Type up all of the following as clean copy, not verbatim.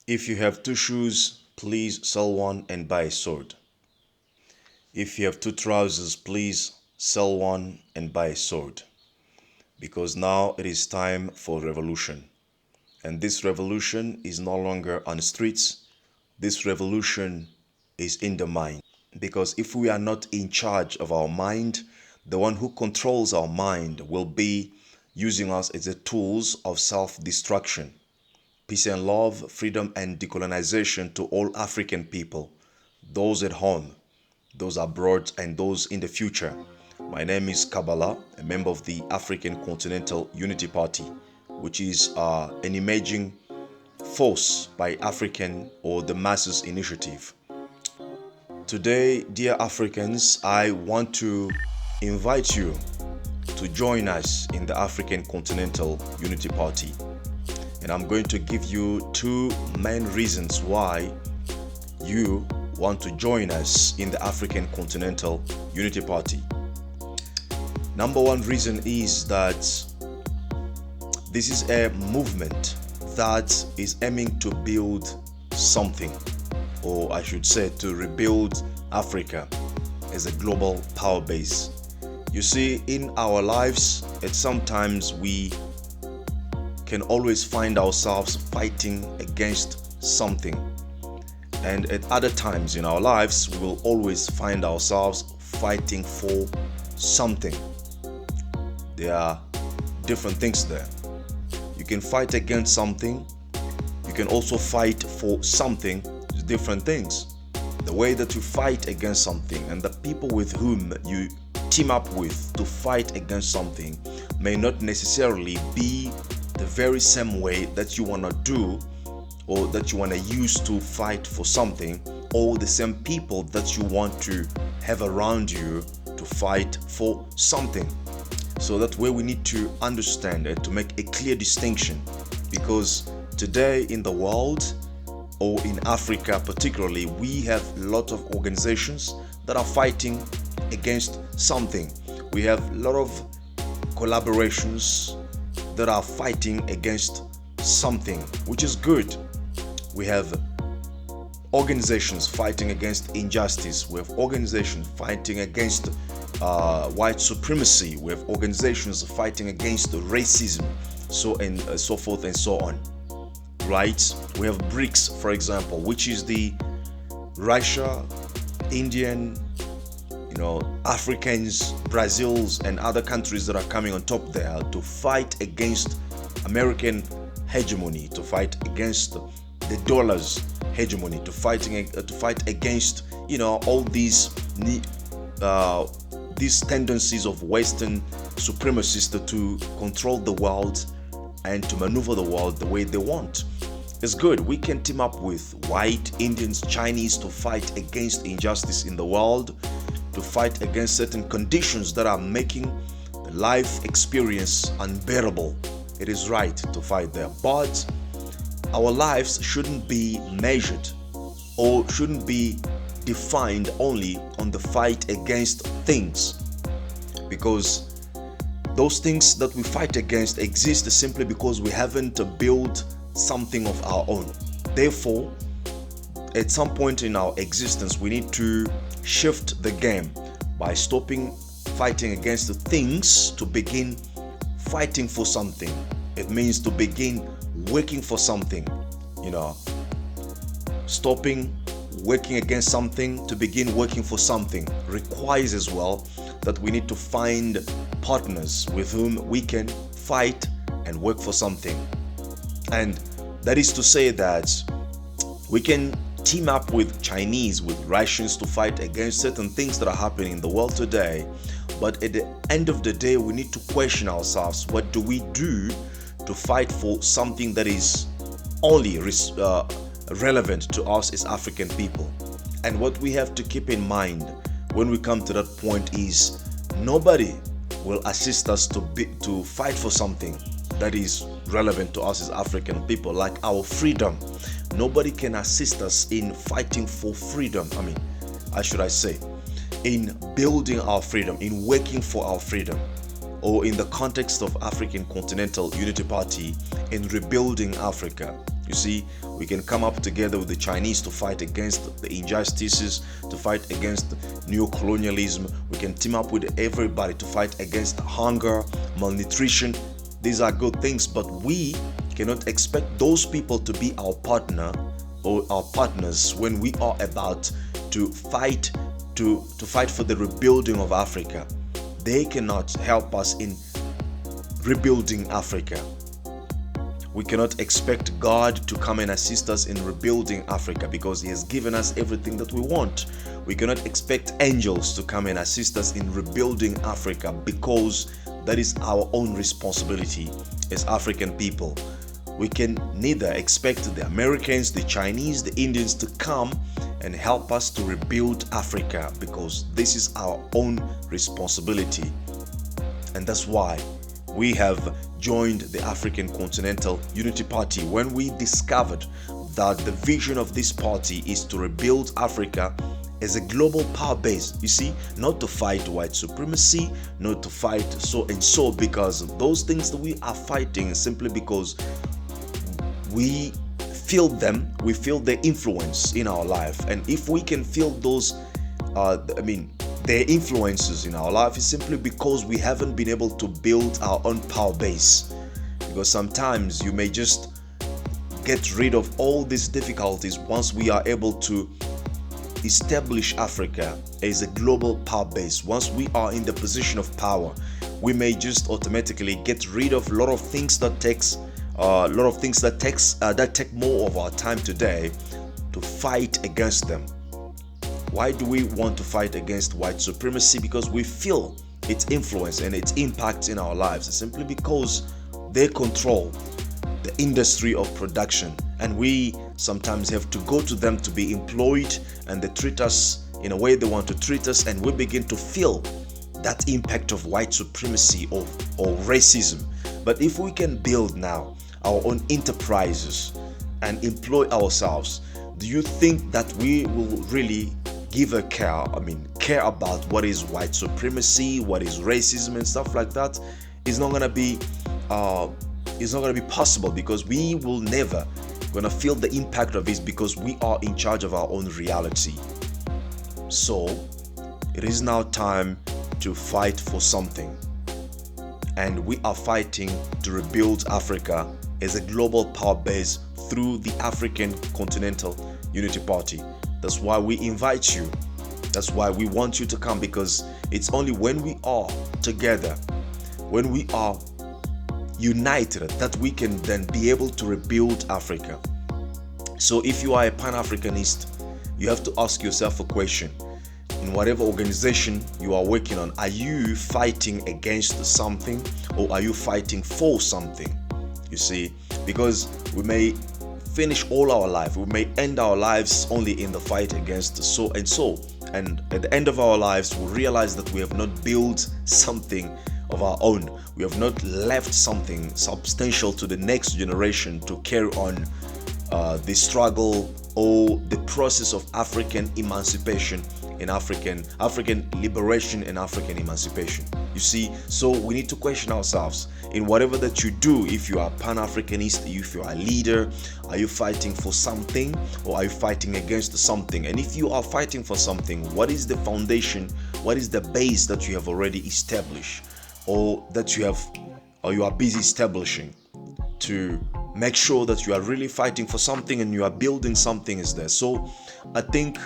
If you have two shoes, please sell one and buy a sword. If you have two trousers, please sell one and buy a sword. Because now it is time for revolution. And this revolution is no longer on the streets. This revolution is in the mind. Because if we are not in charge of our mind, the one who controls our mind will be using us as the tools of self-destruction. Peace and love, freedom and decolonization to all African people, those at home, those abroad, and those in the future. My name is Kabbalah, a member of the African Continental Unity Party, which is an emerging force by African or the Masses Initiative. Today, dear Africans, I want to invite you to join us in the African Continental Unity Party. And I'm going to give you two main reasons why you want to join us in the African Continental Unity Party. Number one reason is that this is a movement that is aiming to build something, or I should say to rebuild Africa as a global power base. You see, in our lives, sometimes we can always find ourselves fighting against something. And at other times in our lives, we will always find ourselves fighting for something. There are different things there. You can fight against something. You can also fight for something. It's different things. The way that you fight against something and the people with whom you team up with to fight against something may not necessarily be the very same way that you want to do or that you want to use to fight for something, or the same people that you want to have around you to fight for something. So that way we need to understand and to make a clear distinction, because today in the world, or in Africa particularly, we have a lot of organizations that are fighting against something. We have a lot of collaborations that are fighting against something, which is good. We have organizations fighting against injustice. We have organizations fighting against white supremacy. We have organizations fighting against racism, so forth and so on. Right? We have BRICS, for example, which is the Russia, Indian, Africans, Brazils, and other countries that are coming on top there to fight against American hegemony, to fight against the dollar's hegemony, to fight against all these tendencies of Western supremacists to control the world and to maneuver the world the way they want. It's good. We can team up with white, Indians, Chinese to fight against injustice in the world, to fight against certain conditions that are making the life experience unbearable. It is right to fight there, but our lives shouldn't be measured or shouldn't be defined only on the fight against things, because those things that we fight against exist simply because we haven't built something of our own. Therefore, at some point in our existence, we need to shift the game by stopping fighting against the things to begin fighting for something. It means to begin working for something. Stopping working against something to begin working for something requires as well that we need to find partners with whom we can fight and work for something. And that is to say that we can team up with Chinese, with Russians to fight against certain things that are happening in the world today. But at the end of the day, we need to question ourselves, what do we do to fight for something that is only relevant to us as African people? And what we have to keep in mind when we come to that point is nobody will assist us to fight for something that is relevant to us as African people, like our freedom. Nobody can assist us in fighting for freedom. In building our freedom, in working for our freedom, or in the context of African Continental Unity Party, in rebuilding Africa. You see, we can come up together with the Chinese to fight against the injustices, to fight against neo-colonialism. We can team up with everybody to fight against hunger, malnutrition. These are good things, but we cannot expect those people to be our partner or our partners when we are about to fight for the rebuilding of Africa. They cannot help us in rebuilding Africa. We cannot expect God to come and assist us in rebuilding Africa because He has given us everything that we want. We cannot expect angels to come and assist us in rebuilding Africa because that is our own responsibility as African people. We can neither expect the Americans, the Chinese, the Indians to come and help us to rebuild Africa because this is our own responsibility. And that's why we have joined the African Continental Unity Party when we discovered that the vision of this party is to rebuild Africa as a global power base. You see, not to fight white supremacy, not to fight so and so, because those things that we are fighting simply because we feel them, we feel their influence in our life. And if we can feel those, their influences in our life, is simply because we haven't been able to build our own power base. Because sometimes you may just get rid of all these difficulties once we are able to establish Africa as a global power base. Once we are in the position of power, we may just automatically get rid of a lot of things that take more of our time today to fight against them. Why do we want to fight against white supremacy? Because we feel its influence and its impact in our lives. It's simply because they control the industry of production, and we sometimes have to go to them to be employed, and they treat us in a way they want to treat us, and we begin to feel that impact of white supremacy or racism. But if we can build now our own enterprises and employ ourselves, do you think that we will really give a care about what is white supremacy, what is racism and stuff like that? It's not gonna be possible, because we will never gonna feel the impact of this because we are in charge of our own reality. So it is now time to fight for something, and we are fighting to rebuild Africa as a global power base through the African Continental Unity Party. That's why we invite you. That's why we want you to come, because it's only when we are together, when we are united, that we can then be able to rebuild Africa. So if you are a Pan-Africanist, you have to ask yourself a question. In whatever organization you are working on, are you fighting against something, or are you fighting for something? You see, because we may finish all our life, we may end our lives only in the fight against so and so, and at the end of our lives we realize that we have not built something of our own. We have not left something substantial to the next generation to carry on the struggle or the process of African emancipation and African liberation and African emancipation. You see, so we need to question ourselves in whatever that you do. If you are Pan-Africanist, if you are a leader, are you fighting for something, or are you fighting against something? And if you are fighting for something, what is the foundation, what is the base that you have already established, or that you are busy establishing, to make sure that you are really fighting for something and you are building something is there. So I think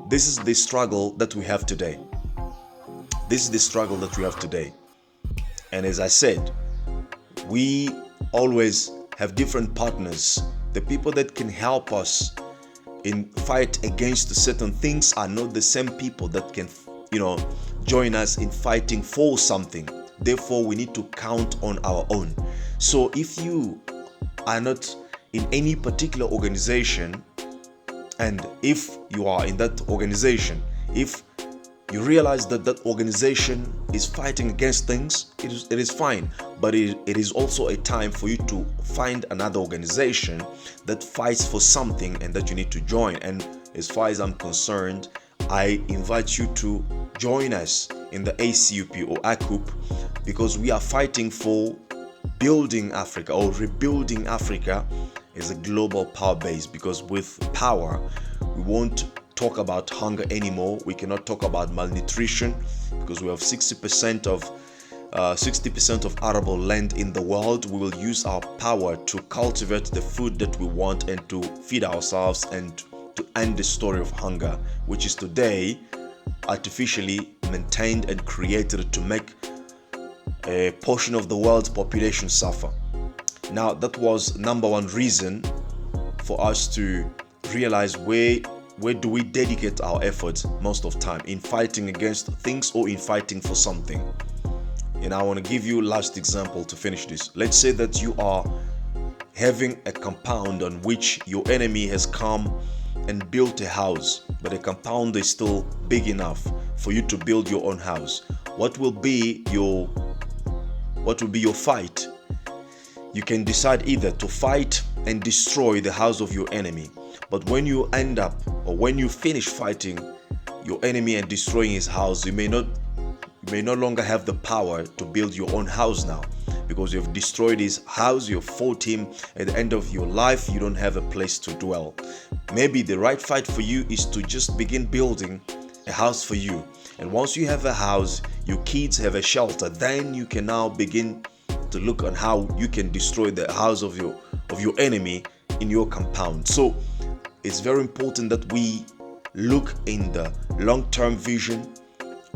this is the struggle that we have today. This is the struggle that we have today. And as I said, we always have different partners. The people that can help us in fight against certain things are not the same people that can, join us in fighting for something. Therefore, we need to count on our own. So if you are not in any particular organization, and if you are in that organization, if you realize that that organization is fighting against things, it is fine. But it is also a time for you to find another organization that fights for something and that you need to join. And as far as I'm concerned, I invite you to join us in the ACUP or ACUP, because we are fighting for building Africa or rebuilding Africa is a global power base, because with power, we won't talk about hunger anymore. We cannot talk about malnutrition, because we have 60% of arable land in the world. We will use our power to cultivate the food that we want and to feed ourselves and to end the story of hunger, which is today artificially maintained and created to make a portion of the world's population suffer. Now, that was number one reason for us to realize where do we dedicate our efforts most of the time, in fighting against things or in fighting for something. And I want to give you last example to finish this. Let's say that you are having a compound on which your enemy has come and built a house, but the compound is still big enough for you to build your own house. What will be your fight? You can decide either to fight and destroy the house of your enemy. But when you end up, or when you finish fighting your enemy and destroying his house, you may no longer have the power to build your own house now, because you've destroyed his house, you've fought him. At the end of your life, you don't have a place to dwell. Maybe the right fight for you is to just begin building a house for you. And once you have a house, your kids have a shelter, then you can now begin to look on how you can destroy the house of your enemy in your compound. So it's very important that we look in the long-term vision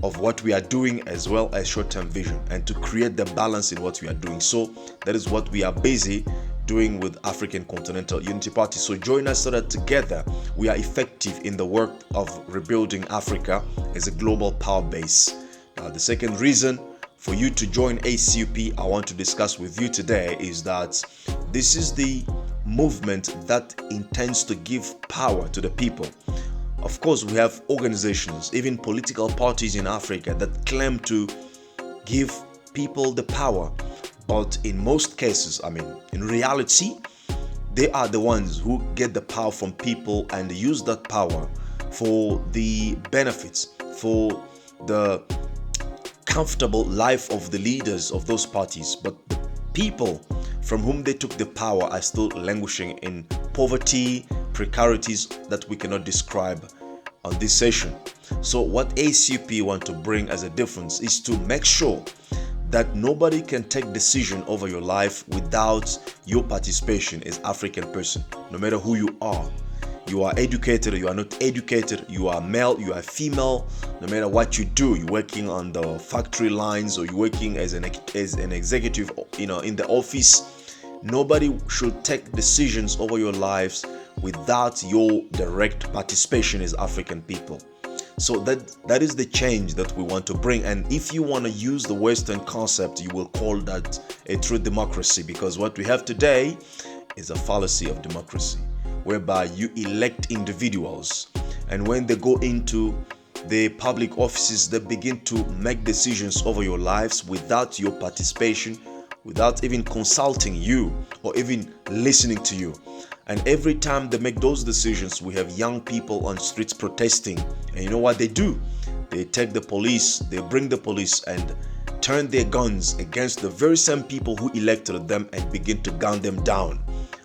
of what we are doing, as well as short-term vision, and to create the balance in what we are doing. So that is what we are busy doing with African Continental Unity Party. So join us so that together we are effective in the work of rebuilding Africa as a global power base. Now, the second reason for you to join ACUP I want to discuss with you today is that this is the movement that intends to give power to the people. Of course, we have organizations, even political parties in Africa, that claim to give people the power. But in most cases, in reality, they are the ones who get the power from people and use that power for the benefits, for the comfortable life of the leaders of those parties. But the people from whom they took the power are still languishing in poverty, precarities that we cannot describe on this session. So what ACUP want to bring as a difference is to make sure that nobody can take decision over your life without your participation as African person, no matter who you are. You are educated, you are not educated, you are male, you are female, no matter what you do, you're working on the factory lines or you're working as an executive, in the office. Nobody should take decisions over your lives without your direct participation as African people. So that is the change that we want to bring. And if you want to use the Western concept, you will call that a true democracy, because what we have today is a fallacy of democracy, whereby you elect individuals, and when they go into the public offices, they begin to make decisions over your lives without your participation, without even consulting you or even listening to you. And every time they make those decisions, we have young people on streets protesting. And you know what they do? They take the police, they bring the police and turn their guns against the very same people who elected them and begin to gun them down.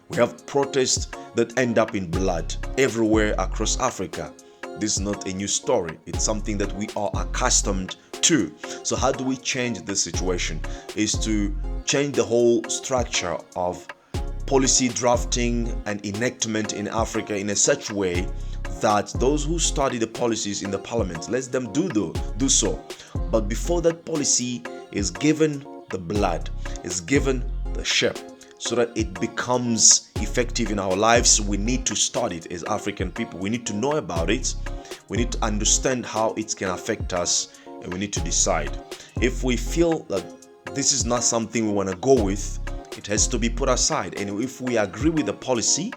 We have protests that end up in blood everywhere across Africa. This is not a new story. It's something that we are accustomed to. So how do we change this situation? Is to change the whole structure of policy drafting and enactment in Africa in a such way that those who study the policies in the parliament, let them do so. But before that policy is given the blood, is given the shape, so that it becomes effective in our lives, we need to study it as African people. We need to know about it. We need to understand how it can affect us, and we need to decide. If we feel that this is not something we want to go with, it has to be put aside. And if we agree with the policy,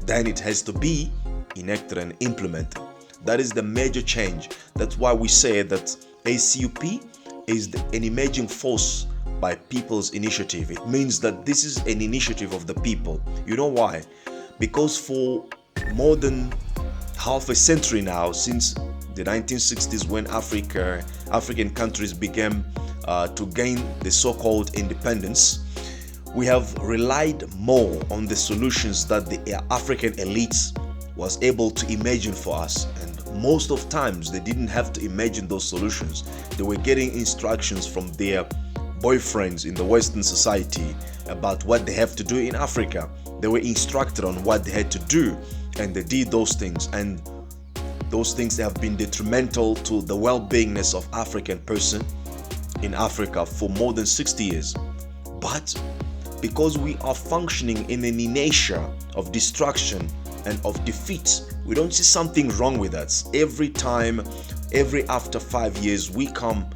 then it has to be enacted and implemented. That is the major change. That's why we say that ACUP is an emerging force by people's initiative. It means that this is an initiative of the people. You know why? Because for more than half a century now, since the 1960s, when African countries began to gain the so-called independence, we have relied more on the solutions that the African elites was able to imagine for us, and most of times they didn't have to imagine those solutions. They were getting instructions from their boyfriends in the Western society about what they have to do in Africa. They were instructed on what they had to do, and they did those things, and those things have been detrimental to the well-beingness of African person in Africa for more than 60 years. But because we are functioning in an inertia of destruction and of defeat, we don't see something wrong with us. Every time, after 5 years, we come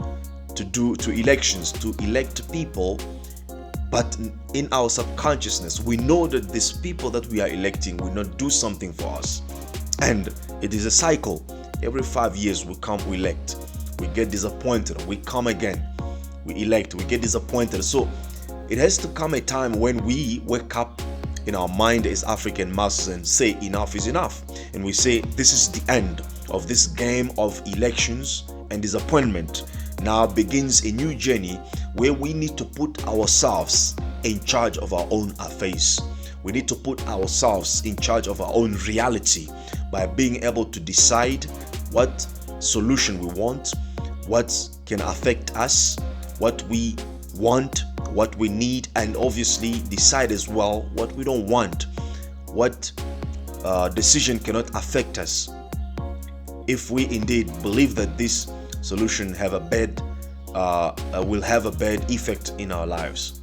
to elections to elect people, but in our subconsciousness we know that these people that we are electing will not do something for us, and it is a cycle. Every 5 years we come, we elect, we get disappointed, we come again, we elect, we get disappointed. So it has to come a time when we wake up in our mind as African masses and say enough is enough, and we say this is the end of this game of elections and disappointment. Now begins a new journey where we need to put ourselves in charge of our own affairs. We need to put ourselves in charge of our own reality by being able to decide what solution we want, what can affect us, what we want, what we need, and obviously decide as well what we don't want, what decision cannot affect us, if we indeed believe that this solution will have a bad effect in our lives.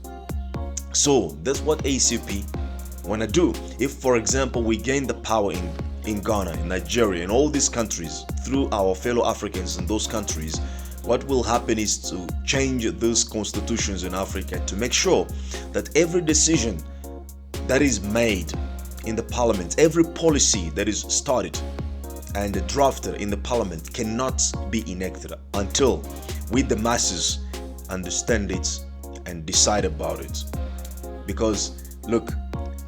So that's what ACUP want to do. If, for example, we gain the power in Ghana, in Nigeria, in all these countries through our fellow Africans in those countries, what will happen is to change those constitutions in Africa to make sure that every decision that is made in the parliament, every policy that is started and drafted in the parliament cannot be enacted until we, the masses, understand it and decide about it. Because look,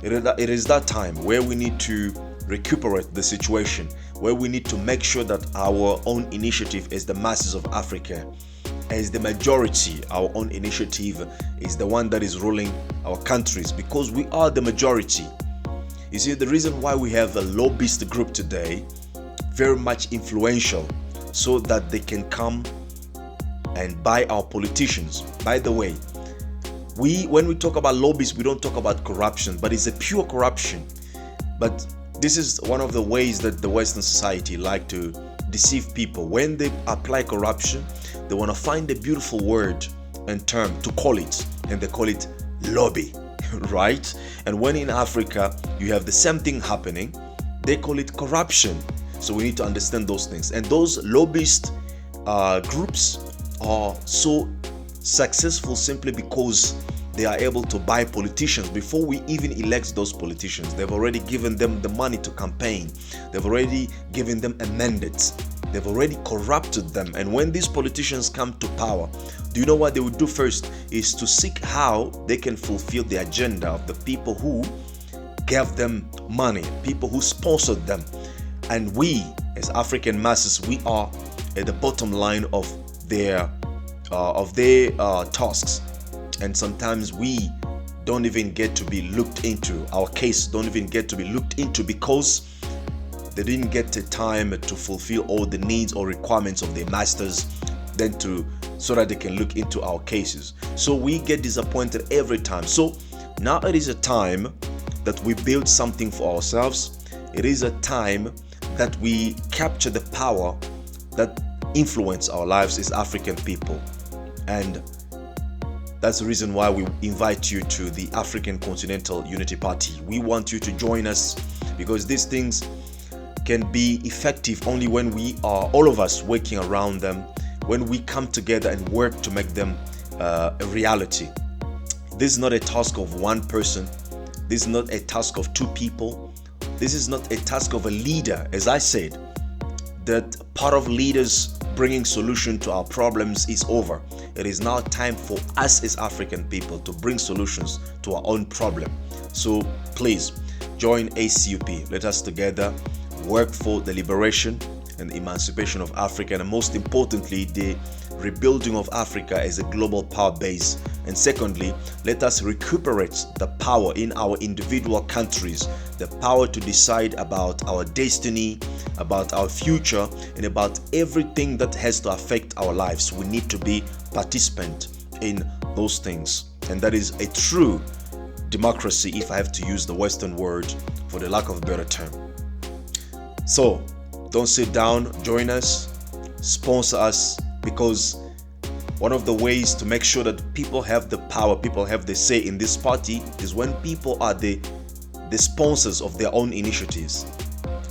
it is that time where we need to recuperate the situation, where we need to make sure that our own initiative as the masses of Africa, as the majority, our own initiative is the one that is ruling our countries, because we are the majority. You see, the reason why we have a lobbyist group today, very much influential, so that they can come and buy our politicians. By the way, when we talk about lobbies, we don't talk about corruption, but it's a pure corruption. But this is one of the ways that the Western society like to deceive people. When they apply corruption, they want to find a beautiful word and term to call it, and they call it lobby, right? And when in Africa you have the same thing happening, they call it corruption. So we need to understand those things. And those lobbyist groups are so successful simply because they are able to buy politicians. Before we even elect those politicians, they've already given them the money to campaign. They've already given them a mandate. They've already corrupted them. And when these politicians come to power, do you know what they would do first? Is to seek how they can fulfill the agenda of the people who gave them money, people who sponsored them. And we, as African masses, we are at the bottom line of their tasks. And sometimes we don't even get to be looked into. Our case don't even get to be looked into because they didn't get the time to fulfill all the needs or requirements of their masters, so that they can look into our cases. So we get disappointed every time. So now it is a time that we build something for ourselves. It is a time that we capture the power that influence our lives as African people. And that's the reason why we invite you to the African Continental Unity Party. We want you to join us because these things can be effective only when we are, all of us, working around them, when we come together and work to make them a reality. This is not a task of one person. This is not a task of two people. This is not a task of a leader. As I said, that part of leaders bringing solution to our problems is over. It is now time for us as African people to bring solutions to our own problem. So please join ACUP. Let us together work for the liberation and emancipation of Africa, and most importantly, the rebuilding of Africa as a global power base. And secondly, let us recuperate the power in our individual countries, the power to decide about our destiny, about our future, and about everything that has to affect our lives. We need to be participant in those things. And that is a true democracy, if I have to use the Western word for the lack of a better term. So don't sit down, join us, sponsor us, because one of the ways to make sure that people have the power, people have the say in this party, is when people are the sponsors of their own initiatives.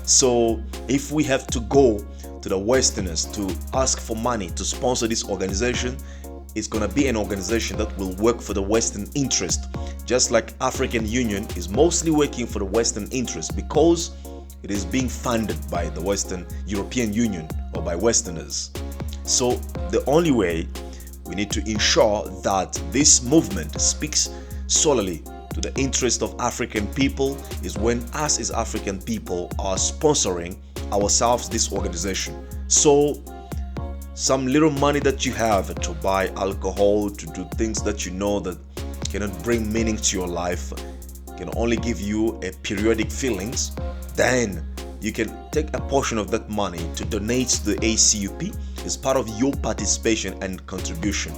So if we have to go to the Westerners to ask for money to sponsor this organization, it's going to be an organization that will work for the Western interest, just like African Union is mostly working for the Western interest because it is being funded by the Western European Union or by Westerners. So the only way we need to ensure that this movement speaks solely to the interest of African people is when us as African people are sponsoring ourselves this organization. So some little money that you have to buy alcohol, to do things that you know that cannot bring meaning to your life, can only give you a periodic feelings, then you can take a portion of that money to donate to the ACUP as part of your participation and contribution.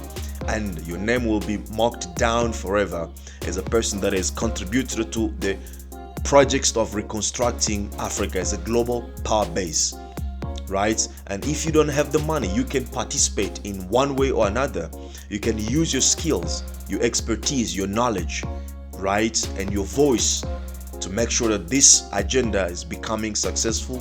And your name will be marked down forever as a person that has contributed to the projects of reconstructing Africa as a global power base. Right? And if you don't have the money, you can participate in one way or another. You can use your skills, your expertise, your knowledge, right? And your voice to make sure that this agenda is becoming successful.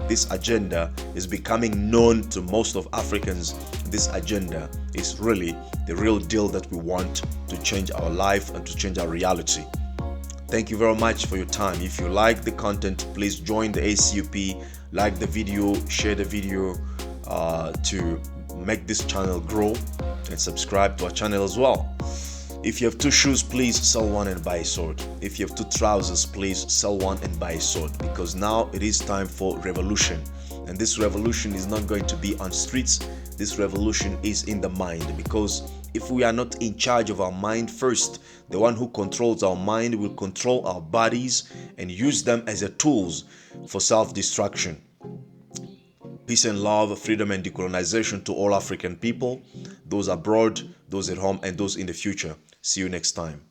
This agenda is becoming known to most of Africans. This agenda is really the real deal that we want to change our life and to change our reality. Thank you very much for your time. If you like the content, please join the ACUP, like the video, share the video to make this channel grow, and subscribe to our channel as well. If you have 2 shoes, please sell one and buy a sword. If you have 2 trousers, please sell one and buy a sword, because now it is time for revolution. And this revolution is not going to be on streets. This revolution is in the mind, because if we are not in charge of our mind first, the one who controls our mind will control our bodies and use them as a tools for self-destruction. Peace and love, freedom and decolonization to all African people, those abroad, those at home, and those in the future. See you next time.